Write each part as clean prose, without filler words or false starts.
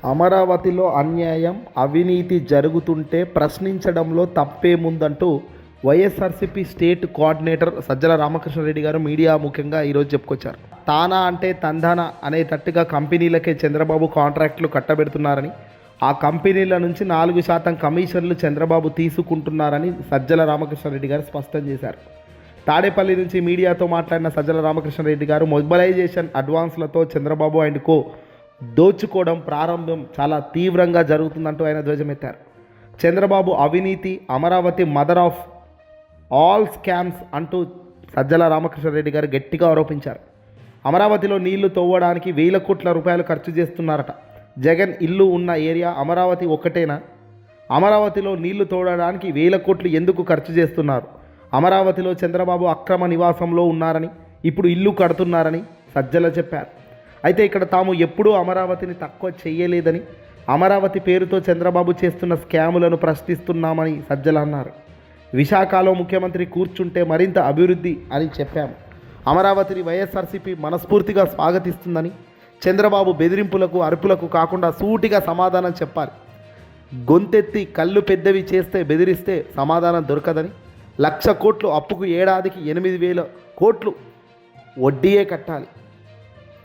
అమరావతిలో అన్యాయం, అవినీతి జరుగుతుంటే ప్రశ్నించడంలో తప్పేముందంటూ వైఎస్ఆర్సీపీ స్టేట్ కోఆర్డినేటర్ సజ్జల రామకృష్ణారెడ్డి గారు మీడియా ముఖ్యంగా ఈరోజు చెప్పుకొచ్చారు. తానా అంటే తందానా అనేటట్టుగా కంపెనీలకే చంద్రబాబు కాంట్రాక్టులు కట్టబెడుతున్నారని, ఆ కంపెనీల నుంచి 4% కమిషన్లు చంద్రబాబు తీసుకుంటున్నారని సజ్జల రామకృష్ణారెడ్డి గారు స్పష్టం చేశారు. తాడేపల్లి నుంచి మీడియాతో మాట్లాడిన సజ్జల రామకృష్ణారెడ్డి గారు మొబిలైజేషన్ అడ్వాన్స్లతో చంద్రబాబు అండ్ కో దోచుకోవడం ప్రారంభం చాలా తీవ్రంగా జరుగుతుందంటూ ఆయన ధ్వజమెత్తారు. చంద్రబాబు అవినీతి, Amaravati mother of all scams అంటూ సజ్జల రామకృష్ణారెడ్డి గారు గట్టిగా ఆరోపించారు. అమరావతిలో నీళ్లు తవ్వడానికి 1,000 కోట్ల రూపాయలు ఖర్చు చేస్తున్నారట. జగన్ ఇల్లు ఉన్న ఏరియా అమరావతి ఒక్కటేనా? అమరావతిలో నీళ్లు తోడడానికి 1,000 కోట్లు ఎందుకు ఖర్చు చేస్తున్నారు? అమరావతిలో చంద్రబాబు అక్రమ నివాసంలో ఉన్నారని, ఇప్పుడు ఇల్లు కడుతున్నారని సజ్జల చెప్పారు. అయితే ఇక్కడ తాము ఎప్పుడూ అమరావతిని తక్కువ చేయలేదని, అమరావతి పేరుతో చంద్రబాబు చేస్తున్న స్కాములను ప్రశ్నిస్తున్నామని సజ్జల అన్నారు. విశాఖలో ముఖ్యమంత్రి కూర్చుంటే మరింత అభివృద్ధి అని చెప్పాము. అమరావతిని వైఎస్ఆర్సీపీ మనస్ఫూర్తిగా స్వాగతిస్తుందని, చంద్రబాబు బెదిరింపులకు అరుపులకు కాకుండా సూటిగా సమాధానం చెప్పాలి. గొంతెత్తి కళ్ళు పెద్దవి చేస్తే బెదిరిస్తే సమాధానం దొరకదని, 1,00,000 కోట్లు అప్పుకు ఏడాదికి 8,000 కోట్లు వడ్డీయే కట్టాలి.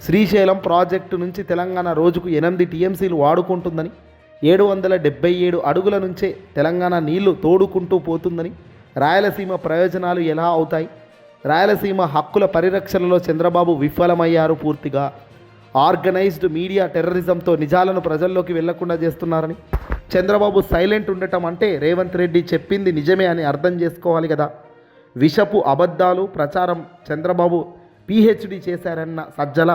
శ్రీశైలం ప్రాజెక్టు నుంచి తెలంగాణ రోజుకు 8 టీఎంసీలు వాడుకుంటుందని, 777 అడుగుల నుంచే తెలంగాణ నీళ్లు తోడుకుంటూ పోతుందని, రాయలసీమ ప్రయోజనాలు ఎలా అవుతాయి? రాయలసీమ హక్కుల పరిరక్షణలో చంద్రబాబు విఫలమయ్యారు. పూర్తిగా ఆర్గనైజ్డ్ మీడియా టెర్రరిజంతో నిజాలను ప్రజల్లోకి వెళ్లకుండా చేస్తున్నారని, చంద్రబాబు సైలెంట్ ఉండటం అంటే రేవంత్ రెడ్డి చెప్పింది నిజమే అని అర్థం చేసుకోవాలి కదా. విషపు అబద్ధాలు ప్రచారం చంద్రబాబు పిహెచ్డి చేశారన్న సజ్జల,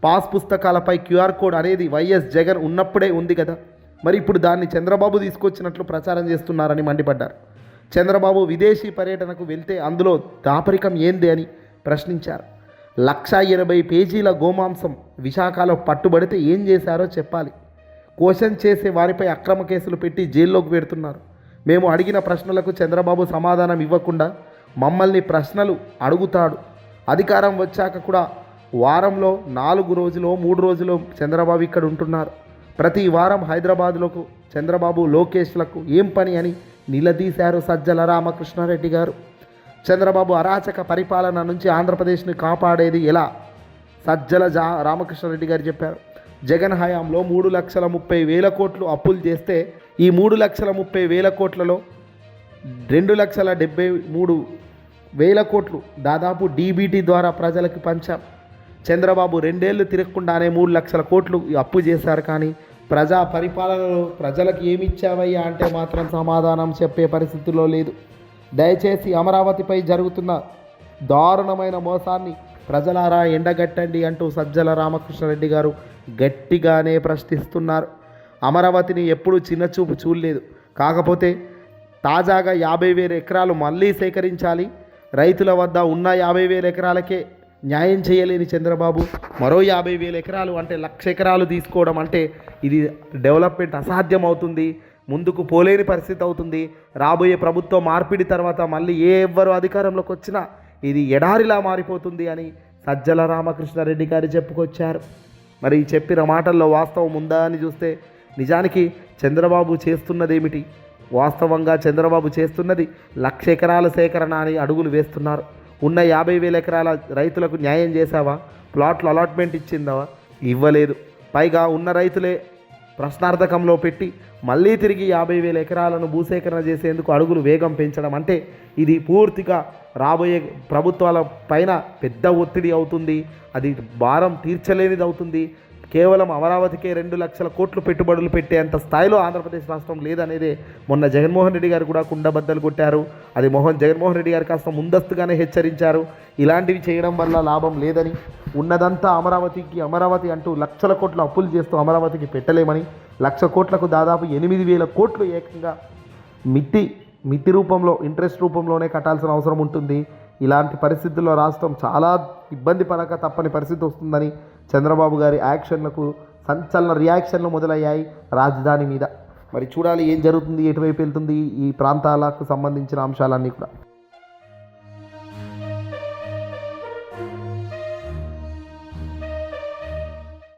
పాస్ పుస్తకాలపై క్యూఆర్ కోడ్ అనేది వైఎస్ జగన్ ఉన్నప్పుడే ఉంది కదా, మరి ఇప్పుడు దాన్ని చంద్రబాబు తీసుకొచ్చినట్లు ప్రచారం చేస్తున్నారని మండిపడ్డారు. చంద్రబాబు విదేశీ పర్యటనకు వెళ్తే అందులో దాపరికం ఏంది అని ప్రశ్నించారు. 180 పేజీల గోమాంసం విశాఖలో పట్టుబడితే ఏం చేశారో చెప్పాలి. క్వశ్చన్ చేసే వారిపై అక్రమ కేసులు పెట్టి జైల్లోకి పెడుతున్నారు. మేము అడిగిన ప్రశ్నలకు చంద్రబాబు సమాధానం ఇవ్వకుండా మమ్మల్ని ప్రశ్నలు అడుగుతాడు. అధికారం వచ్చాక కూడా వారంలో 4 రోజులు 3 రోజులు చంద్రబాబు ఇక్కడ ఉంటున్నారు. ప్రతి వారం హైదరాబాద్లోకి చంద్రబాబు లోకేష్లకు ఏం పని అని నిలదీశారు సజ్జల రామకృష్ణారెడ్డి గారు. చంద్రబాబు అరాచక పరిపాలన నుంచి ఆంధ్రప్రదేశ్ని కాపాడేది ఎలా? సజ్జల రామకృష్ణారెడ్డి గారు చెప్పారు. జగన్ హయాంలో 3,30,000 కోట్లు అప్పులు చేస్తే ఈ 3,30,000 కోట్లలో 2,73,000 కోట్లు దాదాపు డీబీటీ ద్వారా ప్రజలకు పంచాం. చంద్రబాబు 2 ఏళ్ళు తిరగకుండానే 3,00,000 కోట్లు అప్పు చేశారు. కానీ ప్రజా పరిపాలనలో ప్రజలకు ఏమి ఇచ్చావయ్యా అంటే మాత్రం సమాధానం చెప్పే పరిస్థితిలో లేదు. దయచేసి అమరావతిపై జరుగుతున్న దారుణమైన మోసాన్ని ప్రజలారా ఎండగట్టండి అంటూ సజ్జల రామకృష్ణారెడ్డి గారు గట్టిగానే ప్రశ్నిస్తున్నారు. అమరావతిని ఎప్పుడూ చిన్నచూపు చూడలేదు. కాకపోతే తాజాగా 50,000 ఎకరాలు మళ్ళీ సేకరించాలి. రైతుల వద్ద ఉన్న 50,000 ఎకరాలకే న్యాయం చేయలేని చంద్రబాబు మరో 50,000 ఎకరాలు అంటే 1,00,000 ఎకరాలు తీసుకోవడం అంటే ఇది డెవలప్మెంట్ అసాధ్యం అవుతుంది, ముందుకు పోలేని పరిస్థితి అవుతుంది. రాబోయే ప్రభుత్వ మార్పిడి తర్వాత మళ్ళీ ఎవ్వరు అధికారంలోకి వచ్చినా ఇది ఎడారిలా మారిపోతుంది అని సజ్జల రామకృష్ణారెడ్డి గారు చెప్పుకొచ్చారు. మరి చెప్పిన మాటల్లో వాస్తవం ఉందా అని చూస్తే నిజానికి చంద్రబాబు చేస్తున్నదేమిటి? వాస్తవంగా చంద్రబాబు చేస్తున్నది 1,00,000 ఎకరాల సేకరణ అని అడుగులు వేస్తున్నారు. ఉన్న 50,000 ఎకరాల రైతులకు న్యాయం చేశావా? ప్లాట్లు అలాట్మెంట్ ఇచ్చిందావా? ఇవ్వలేదు. పైగా ఉన్న రైతులే ప్రశ్నార్థకంలో పెట్టి మళ్ళీ తిరిగి 50,000 ఎకరాలను భూసేకరణ చేసేందుకు అడుగులు వేగం పెంచడం అంటే ఇది పూర్తిగా రాబోయే ప్రభుత్వాల పైన పెద్ద ఒత్తిడి అవుతుంది. అది భారం తీర్చలేనిది అవుతుంది. కేవలం అమరావతికే 2,00,000 కోట్లు పెట్టుబడులు పెట్టేంత స్థాయిలో ఆంధ్రప్రదేశ్ రాష్ట్రం లేదనేదే మొన్న జగన్మోహన్ రెడ్డి గారు కూడా కుండబద్దలు కొట్టారు. అది జగన్మోహన్ రెడ్డి గారు కాస్త ముందస్తుగానే హెచ్చరించారు. ఇలాంటివి చేయడం వల్ల లాభం లేదని, ఉన్నదంతా అమరావతి అంటూ 1,00,000 కోట్ల అప్పులు చేస్తూ అమరావతికి పెట్టలేమని, 1,00,000 కోట్లకు దాదాపు 8,000 కోట్లు ఏకంగా మితి రూపంలో ఇంట్రెస్ట్ రూపంలోనే కట్టాల్సిన అవసరం ఉంటుంది. ఇలాంటి పరిస్థితుల్లో రాష్ట్రం చాలా ఇబ్బంది పడక తప్పని పరిస్థితి వస్తుందని చంద్రబాబు గారి యాక్షన్లకు సంచలన రియాక్షన్లు మొదలయ్యాయి రాజధాని మీద. మరి చూడాలి ఏం జరుగుతుంది, ఎటువైపు వెళ్తుంది ఈ ప్రాంతాలకు సంబంధించిన అంశాలన్నీ కూడా.